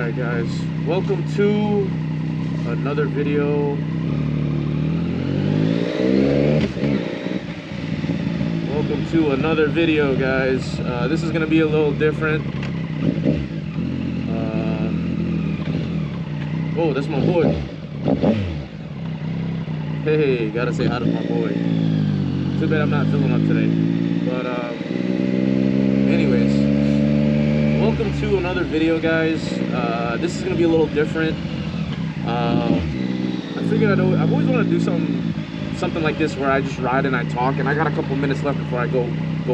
Alright guys, welcome to another video. Guys. This is gonna be a little different. Oh, that's my boy. Hey, gotta say hi to my boy. Too bad I'm not filling up today. But anyways, welcome to another video, guys. This is gonna be a little different. I figured I've always wanted to do something like this where I just ride and I talk, and I got a couple minutes left before I go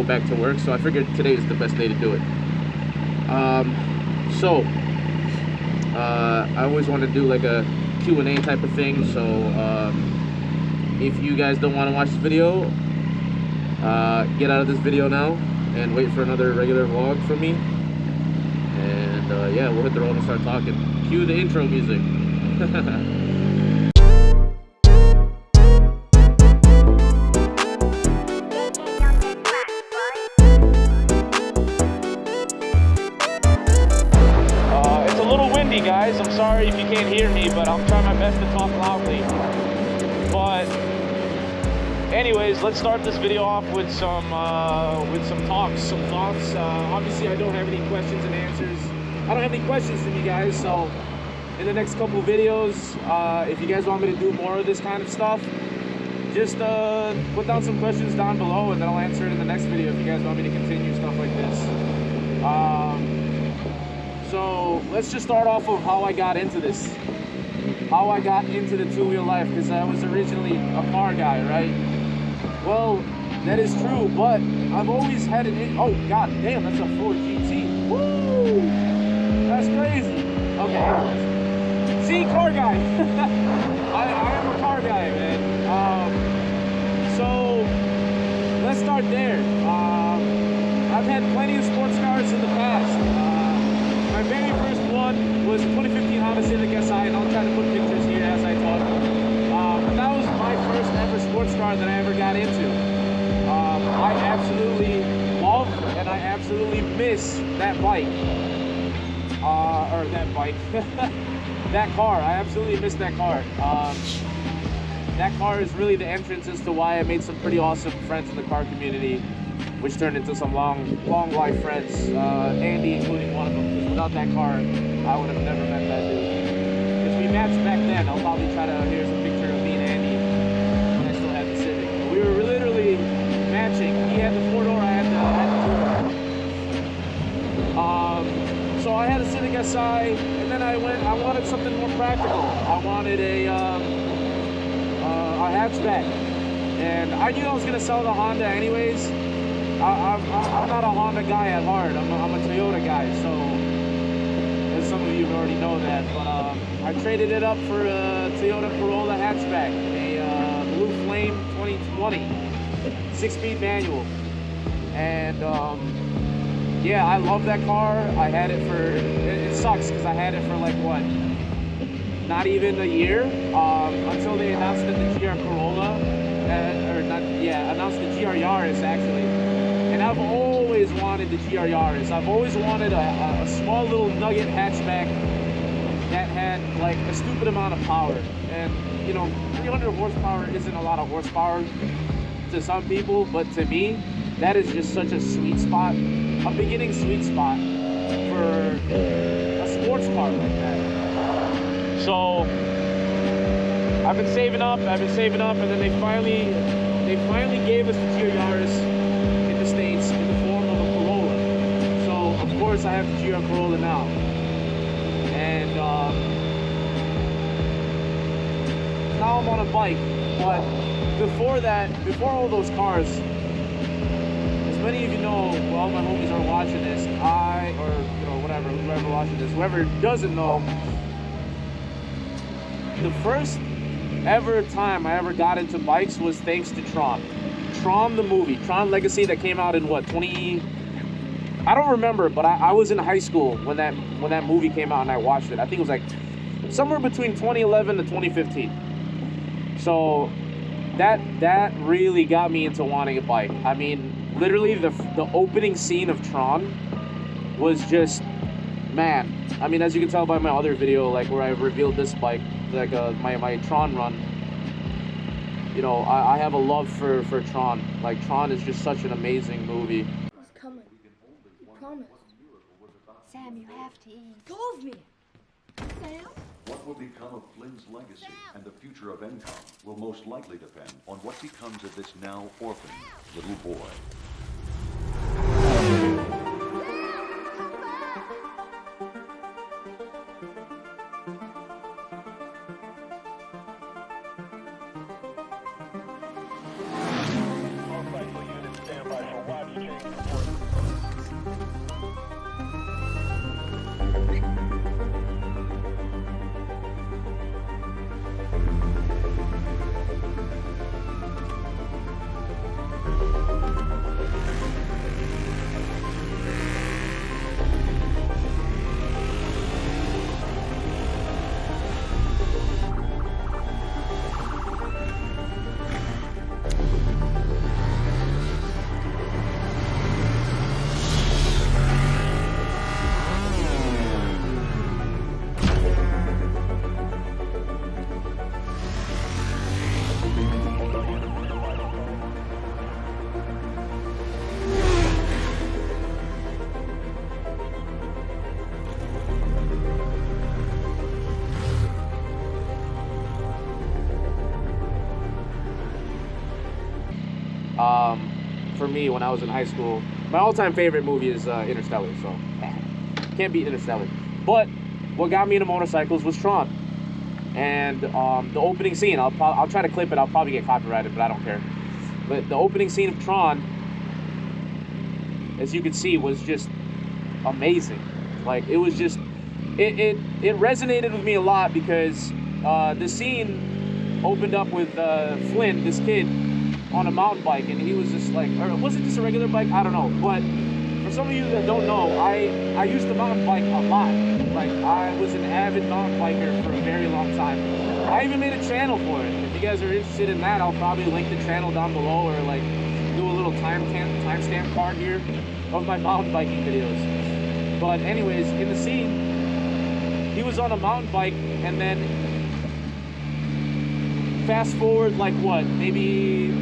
back to work, so I figured today is the best day to do it. I always wanted to do like a Q&A type of thing, so if you guys don't want to watch this video, get out of this video now and wait for another regular vlog from me, and yeah, we'll hit the road and start talking. Cue the intro music. Guys, I'm sorry if you can't hear me, but I'm trying my best to talk loudly. But anyways, let's start this video off with some thoughts. Obviously, I don't have any questions and answers. I don't have any questions from you guys, so in the next couple of videos, if you guys want me to do more of this kind of stuff, just put down some questions down below, and then I'll answer it in the next video if you guys want me to continue stuff like this. So let's just start off of how I got into this. How I got into the two-wheel life, because I was originally a car guy, right? Well, that is true, but I've always had oh god damn, that's a Ford GT. Woo! That's crazy. Okay. See, car guy. I am a car guy, man. So let's start there. I've had plenty of sports cars in the past. My very first one was a 2015 Honda Civic Si, and I'll try to put pictures here as I talk. But that was my first ever sports car that I ever got into. I absolutely love and I absolutely miss that bike. That car. I absolutely miss that car. That car is really the entrance as to why I made some pretty awesome friends in the car community, which turned into some long life friends, Andy including one of them, because without that car, I would have never met that dude. Because we matched back then. I'll probably try to, here's a picture of me and Andy when I still had the Civic. We were literally matching. He had the four-door, I had the two-door. So I had a Civic Si, and then I wanted something more practical. I wanted a hatchback. And I knew I was going to sell the Honda anyways. I'm not a Honda guy at heart. I'm a Toyota guy, so as some of you already know that. But I traded it up for a Toyota Corolla hatchback, a Blue Flame 2020, 6-speed manual. And yeah, I love that car. I had it for, it sucks because I had it for like what? Not even a year until they announced that the GR Corolla, announced the GR Yaris actually. And I've always wanted the GR Yaris. I've always wanted a small little nugget hatchback that had like a stupid amount of power. And you know, 300 horsepower isn't a lot of horsepower to some people, but to me, that is just such a sweet spot, a beginning sweet spot for a sports car like that. So I've been saving up, and then they finally gave us the GR Yaris in the States in the form of a Corolla. So of course I have the GR Corolla now. And now I'm on a bike. But before that, before all those cars, as many of you know, well, all my homies are watching this, whoever watching this, whoever doesn't know, the first ever time I ever got into bikes was thanks to Tron. Tron the movie, Tron Legacy, that came out in what, I don't remember, but I was in high school when that movie came out and I watched it. I think it was like somewhere between 2011 to 2015. So that really got me into wanting a bike. I mean, literally the opening scene of Tron was just man, I mean, as you can tell by my other video, like where I revealed this bike, like my Tron run, you know, I have a love for Tron. Like, Tron is just such an amazing movie. What's coming? You promised. Sam, you have to eat. Go with me. Sam? What will become of Flynn's legacy and the future of Encom will most likely depend on what becomes of this now orphaned little boy. For me, when I was in high school, my all-time favorite movie is Interstellar, so can't beat Interstellar. But what got me into motorcycles was Tron, and the opening scene. I'll try to clip it. I'll probably get copyrighted, but I don't care. But the opening scene of Tron, as you can see, was just amazing. Like, it was just it resonated with me a lot because the scene opened up with Flynn, this kid, on a mountain bike, and he was just like, or was it just a regular bike? I don't know. But for some of you that don't know, I used the mountain bike a lot. Like, I was an avid mountain biker for a very long time. I even made a channel for it. If you guys are interested in that, I'll probably link the channel down below, or like do a little timestamp card here of my mountain biking videos. But anyways, in the scene, he was on a mountain bike, and then fast forward like what, maybe,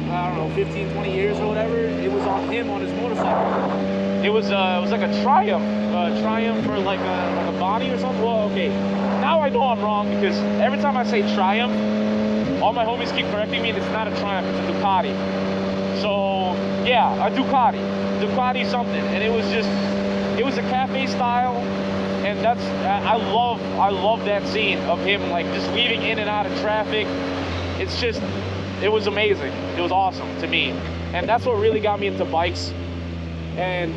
I don't know, 15, 20 years or whatever, it was on him on his motorcycle. It was like a Triumph or like a Bonnie or something. Well, okay, now I know I'm wrong because every time I say Triumph, all my homies keep correcting me and it's not a Triumph, it's a Ducati. So yeah, a Ducati something, and it was a cafe style, and that's, I love that scene of him like just weaving in and out of traffic. It's just, it was amazing. It was awesome to me, and that's what really got me into bikes. And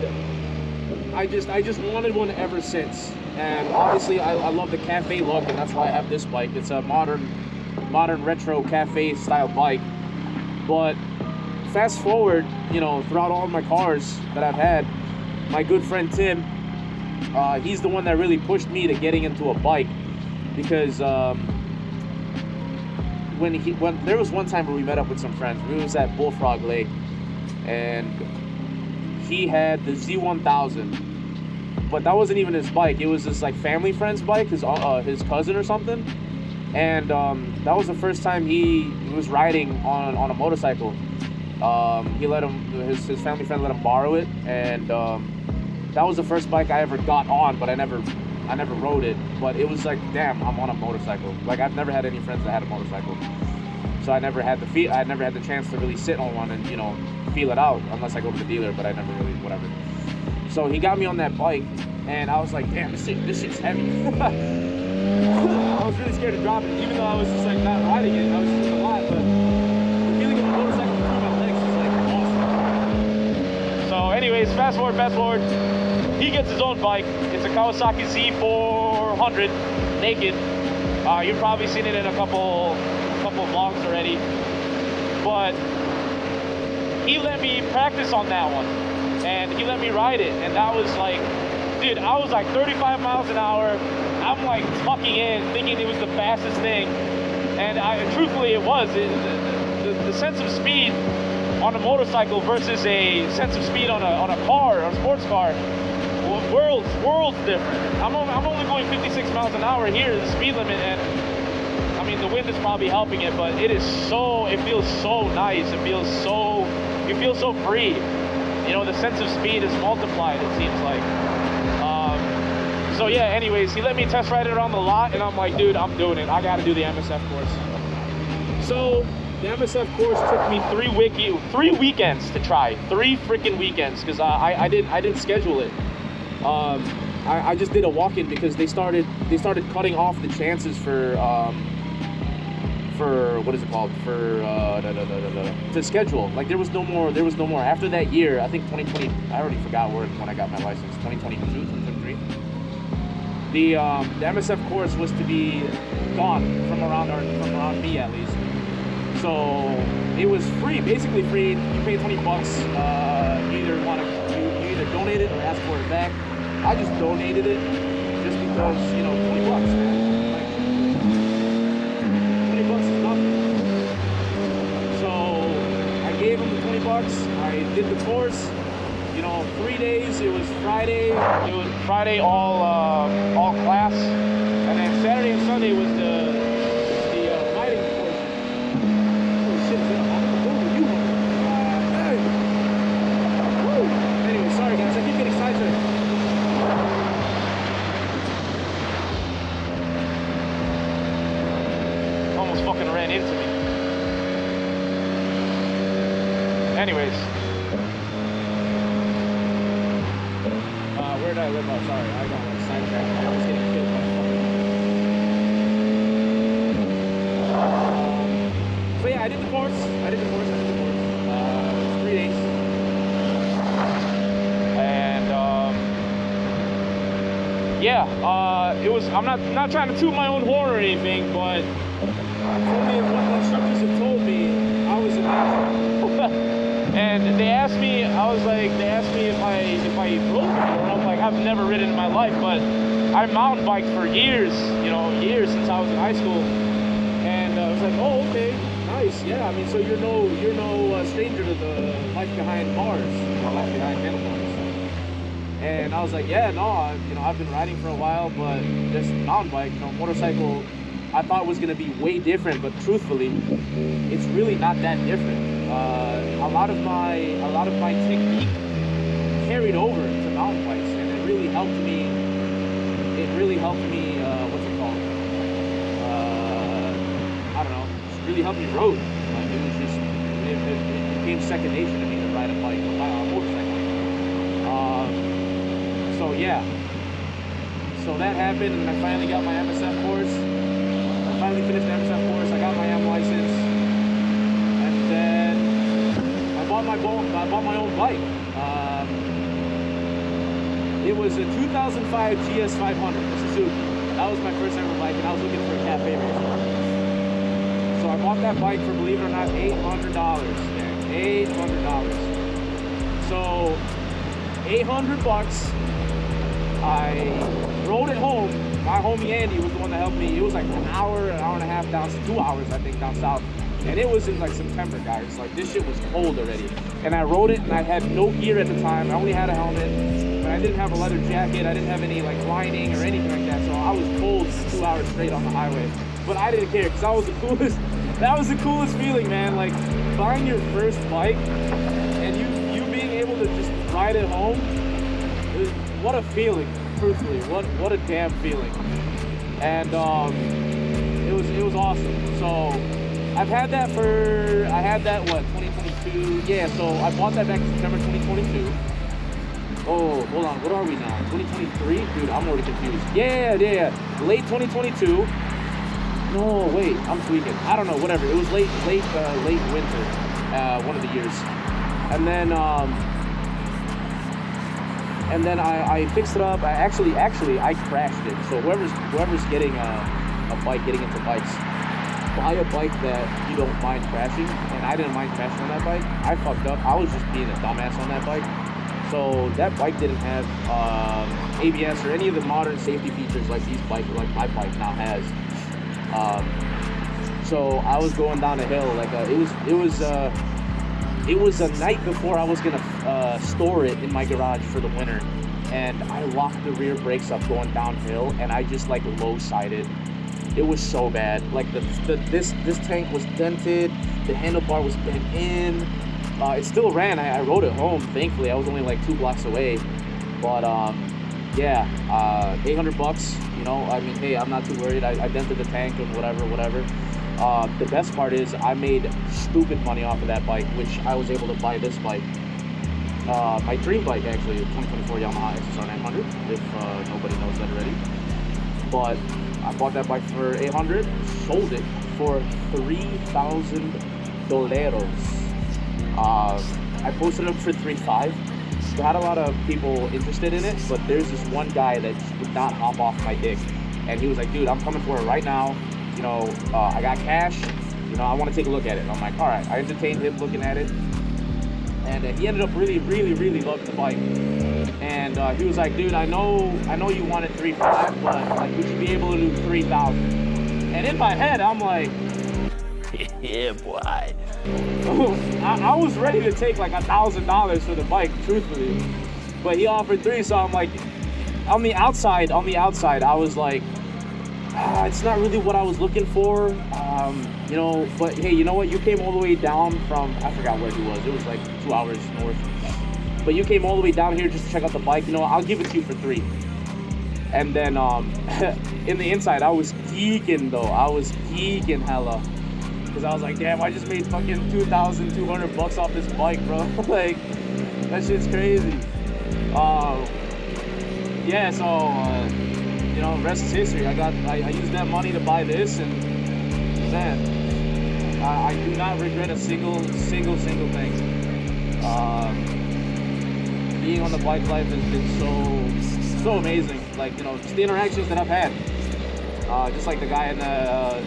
I just wanted one ever since. And obviously, I love the cafe look, and that's why I have this bike. It's a modern retro cafe style bike. But fast forward, you know, throughout all of my cars that I've had, my good friend Tim, he's the one that really pushed me to getting into a bike, because when there was one time where we met up with some friends. We was at Bullfrog Lake, and he had the Z1000, but that wasn't even his bike. It was this like family friend's bike, his cousin or something. And that was the first time he was riding on a motorcycle. He let him, his family friend let him borrow it, and that was the first bike I ever got on, but I never rode it. But it was like, damn, I'm on a motorcycle. Like, I've never had any friends that had a motorcycle, so I never had the chance to really sit on one and, you know, feel it out, unless I go to the dealer. But I never really, whatever. So he got me on that bike, and I was like, damn, this shit's heavy. I was really scared to drop it, even though I was just like not riding it. I was just doing a lot, but the feeling of a motorcycle between my legs is like awesome. So anyways, fast forward. He gets his own bike. It's a Kawasaki Z400 naked. You've probably seen it in a couple of vlogs already. But he let me practice on that one, and he let me ride it, and that was like, dude, I was like 35 miles an hour. I'm like tucking in, thinking it was the fastest thing, and truthfully it was. The sense of speed on a motorcycle versus a sense of speed on a car, on a sports car, worlds different. I'm only going 56 miles an hour here, the speed limit, and I mean the wind is probably helping it, but it feels so nice. You feel so free. You know, the sense of speed is multiplied, it seems like. So yeah, anyways, he let me test ride it around the lot, and I'm like, dude, I'm doing it. I gotta do the MSF course. So the MSF course took me 3 weekends to try. 3 freaking weekends, because I didn't schedule it. I just did a walk-in because they started cutting off the chances for what is it called, for to schedule. Like there was no more after that year. I think 2020, I already forgot when I got my license. 2022, 2023. The MSF course was to be gone from around me at least. So it was free, basically free. You pay 20 bucks. You either donate it or ask for it back. I just donated it just because, you know, 20 bucks, man. Like, 20 bucks is nothing. So I gave him the 20 bucks. I did the course. You know, 3 days. It was Friday. It was Friday all class, and then Saturday and Sunday was the riding portion. Holy shit! You. Hey. Woo. Anyway, sorry guys. I keep getting sidetracked. Almost fucking ran into me. Anyways. Where did I live? Oh, sorry, I got like sidetracked. I was getting killed by fucking. So yeah, I did the course. It was 3 days. And yeah, it was. I'm not trying to toot my own horn or anything, but from what the instructors have told me, I was a natural. And they asked me if I rode before. And I was like, I've never ridden in my life, but I mountain biked for years since I was in high school. And I was like, oh, okay, nice, yeah. I mean, so you're no stranger to the life behind bars, life behind handlebars. And I was like, yeah, no, I've been riding for a while, but this mountain bike, motorcycle, I thought was gonna be way different, but truthfully, it's really not that different. A lot of my technique carried over to mountain bikes, and it really helped me. What's it called? I don't know. It really helped me road. Like it was just it became second nature to me to ride a bike, ride a motorcycle. So yeah. So that happened, and I finally got my MSF course. I finally finished the MSF course. I got my M license, and then I bought my own bike. It was a 2005 GS 500 Suzuki. That was my first ever bike, and I was looking for a cafe racer. So I bought that bike for, believe it or not, $800. Man, $800. So 800 bucks. I rode it home. My homie Andy was the one that helped me. It was like an hour and a half down, 2 hours, I think, down south. And it was in like September, guys. Like this shit was cold already. And I rode it, and I had no gear at the time. I only had a helmet, but I didn't have a leather jacket. I didn't have any like lining or anything like that. So I was cold for 2 hours straight on the highway. But I didn't care, because that was the coolest. That was the coolest feeling, man. Like buying your first bike and you being able to just ride it home. What a feeling, truthfully. What a damn feeling. And it was awesome. So I had that, 2022? Yeah, so I bought that back in September 2022. Oh, hold on, what are we now? 2023? Dude, I'm already confused. Yeah. Late 2022. No, wait, I'm tweaking. I don't know, whatever. It was late winter, one of the years. And then I fixed it up. I crashed it. So whoever's getting a bike, getting into bikes, buy a bike that you don't mind crashing. And I didn't mind crashing on that bike. I fucked up. I was just being a dumbass on that bike. So that bike didn't have ABS or any of the modern safety features like my bike now has. So I was going down a hill. Like it was a night before I was gonna store it in my garage for the winter. and I locked the rear brakes up going downhill, and I just like low-sided. It was so bad. Like this tank was dented, the handlebar was bent in. It still ran. I rode it home, thankfully. I was only like 2 blocks away. But yeah, $800, you know, I mean, hey, I'm not too worried. I dented the tank and whatever. The best part is I made stupid money off of that bike, which I was able to buy this bike. My dream bike, actually, is 2024 Yamaha XSR 900, if nobody knows that already. But I bought that bike for $800, sold it for $3,000. I posted it up for $3,500. I had a lot of people interested in it, but there's this one guy that just would not hop off my dick. And he was like, dude, I'm coming for it right now. You know, I got cash. You know, I want to take a look at it. And I'm like, all right. I entertained him looking at it. And he ended up really loving the bike. And he was like, dude, I know you wanted $3,500, but like, would you be able to do $3,000? And in my head, I'm like, yeah, boy. I was ready to take like $1,000 for the bike, truthfully. But he offered $3,000, so I'm like, on the outside, I was like, it's not really what I was looking for. You know, but hey, you know what? You came all the way down from, I forgot where he was. It was like 2 hours north. But you came all the way down here just to check out the bike. You know, I'll give it to you for $3,000. And then in the inside, I was geeking though. I was geeking hella. Because I was like, damn, I just made fucking $2,200 off this bike, bro. Like, that shit's crazy. Yeah, so, you know, rest is history. I used that money to buy this, and man, I do not regret a single thing. Being on the bike life has been so amazing. Like, you know, just the interactions that I've had. Just like the guy in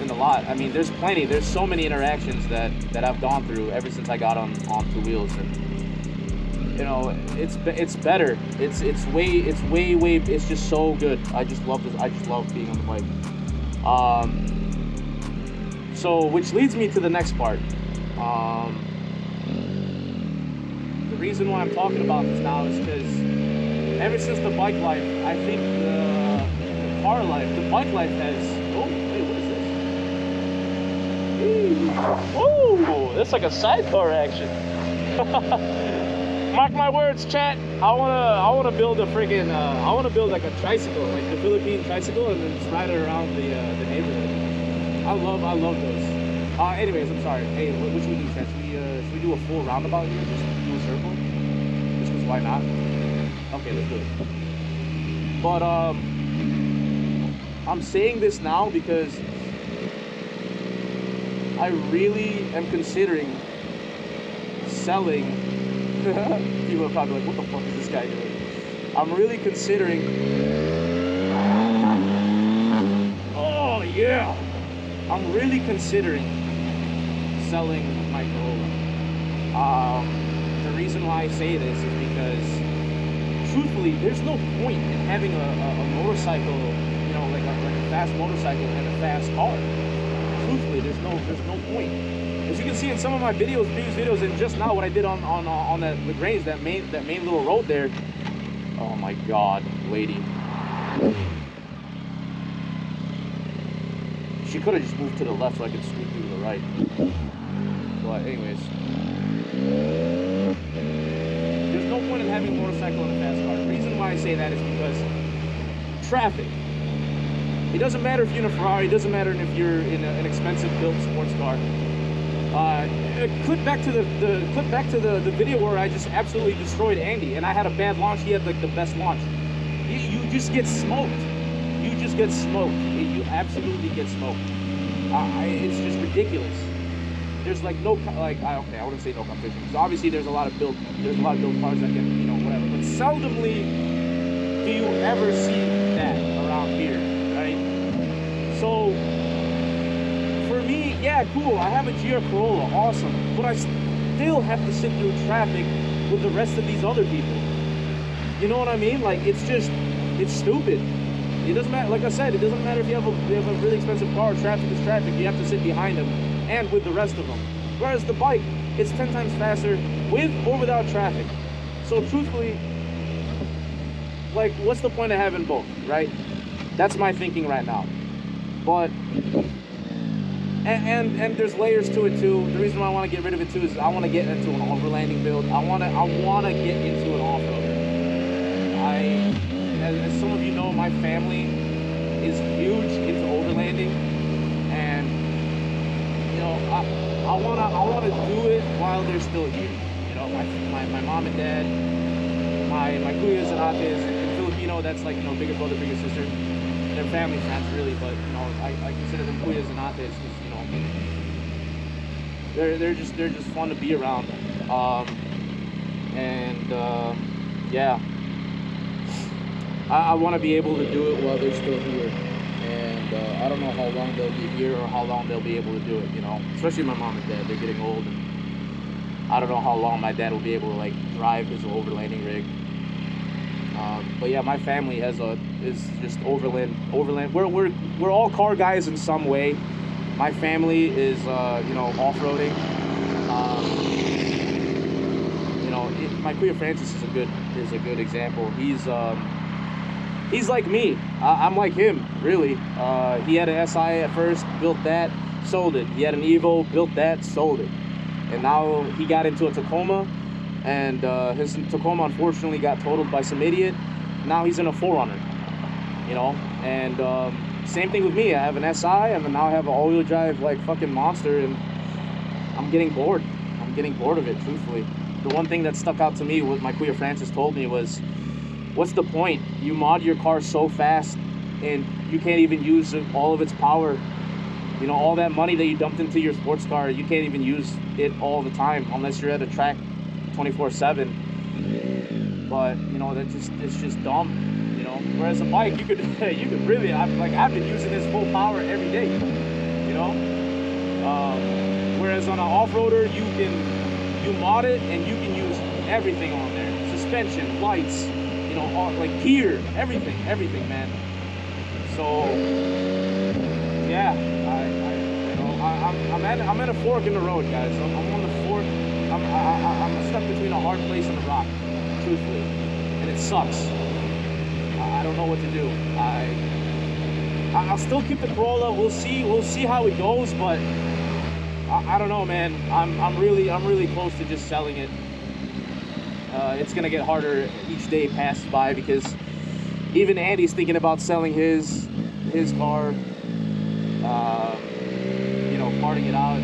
the lot. I mean, there's so many interactions that I've gone through ever since I got on 2 wheels, and you know, it's better. It's just so good. I just love this. I just love being on the bike. So, which leads me to the next part. The reason why I'm talking about this now is because ever since the bike life, I think the car life, the bike life has. Oh, wait, what is this? Whoa, that's like a sidecar action. Mark my words, chat. I wanna build a freaking. I wanna build like a tricycle, like the Philippine tricycle, and then just ride it around the neighborhood. I love those. Anyways, I'm sorry. Hey, what should we do, chat? Should we do a full roundabout here? Just do a circle? Just because why not? Okay, let's do it. But I'm saying this now because I really am considering selling. People are probably like, what the fuck is this guy doing? I'm really considering. Oh yeah, I'm really considering selling my Corolla. The reason why I say this is because, truthfully, there's no point in having a motorcycle, you know, like a fast motorcycle and a fast car. Truthfully, there's no point. As you can see in some of my videos, previous videos, and just now what I did on that LaGrange, that main little road there. Oh my God, lady. She could have just moved to the left so I could scoot through to the right. But anyways, there's no point in having a motorcycle and a fast car. The reason why I say that is because traffic. It doesn't matter if you're in a Ferrari. It doesn't matter if you're in an expensive built sports car. Click back to the video where I just absolutely destroyed Andy, and I had a bad launch. He had like the best launch. You just get smoked. You just get smoked. You absolutely get smoked. It's just ridiculous. There's like no okay, I wouldn't say no competition, because obviously there's a lot of built cars that get, you know, whatever. But seldomly do you ever see that around here, right? So. For me, yeah, cool, I have a GR Corolla, awesome, but I still have to sit through traffic with the rest of these other people. You know what I mean? Like, it's stupid. It doesn't matter, like I said, it doesn't matter if you have a really expensive car. Traffic is traffic. You have to sit behind them and with the rest of them. Whereas the bike, it's 10 times faster with or without traffic. So truthfully, like, what's the point of having both, right? That's my thinking right now. But and there's layers to it too. The reason why I want to get rid of it too is I want to get into an overlanding build. I want to get into an off-roader. As some of you know, my family is huge into overlanding, and you know, I wanna do it while they're still here. You know, my mom and dad, my kuyas and ates, in Filipino that's like, you know, bigger brother, bigger sister. They're family friends really, but you know, I consider them kuyas and ates because, you know, they're just fun to be around. Yeah, I want to be able to do it while they're still here, and I don't know how long they'll be here or how long they'll be able to do it, you know, especially my mom and dad. They're getting old, and I don't know how long my dad will be able to like drive his overlanding rig. But yeah, my family is just overland. We're all car guys in some way. My family is you know, off-roading. You know, my Kuya Francis is a good example. He's like me. I'm like him, really. He had an SI at first, built that, sold it. He had an Evo, built that, sold it. And now he got into a Tacoma, and his Tacoma unfortunately got totaled by some idiot. Now he's in a 4Runner, you know. And same thing with me. I have an SI, and now I have an all-wheel drive like fucking monster, and I'm getting bored. I'm getting bored of it, truthfully. The one thing that stuck out to me, what my Kuya Francis told me was, what's the point? You mod your car so fast, and you can't even use all of its power. You know, all that money that you dumped into your sports car, you can't even use it all the time unless you're at a track 24/7. But you know, it's just dumb. You know, whereas a bike, you could really, I've been using this full power every day. You know, whereas on an off-roader, you mod it and you can use everything on there: suspension, lights, you know, all, like gear, everything, man. So yeah, I'm at a fork in the road, guys. I'm on the fork. I'm stuck between a hard place and a rock, truthfully, and it sucks. I don't know what to do. I'll still keep the Corolla. We'll see how it goes, but I don't know, man. I'm really close to just selling it. It's gonna get harder each day passes by, because even Andy's thinking about selling his car. You know, parting it out.